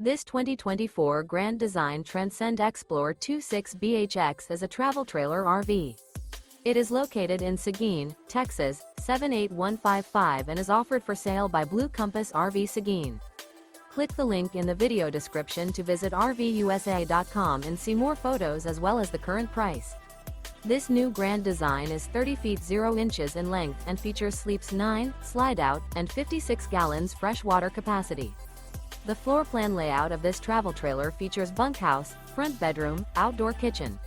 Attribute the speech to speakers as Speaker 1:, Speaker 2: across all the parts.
Speaker 1: This 2024 Grand Design Transcend Xplor 26BHX is a travel trailer RV. It is located in Seguin, Texas, 78155 and is offered for sale by Blue Compass RV Seguin. Click the link in the video description to visit RVUSA.com and see more photos as well as the current price. This new Grand Design is 30 feet 0 inches in length and features sleeps 9, Slideout, and 56 gallons fresh water capacity. The floor plan layout of this travel trailer features bunkhouse, front bedroom, outdoor kitchen.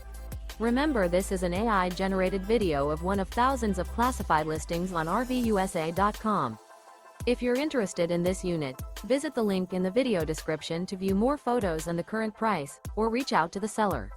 Speaker 1: Remember, this is an AI-generated video of one of thousands of classified listings on RVUSA.com. If you're interested in this unit, visit the link in the video description to view more photos and the current price, or reach out to the seller.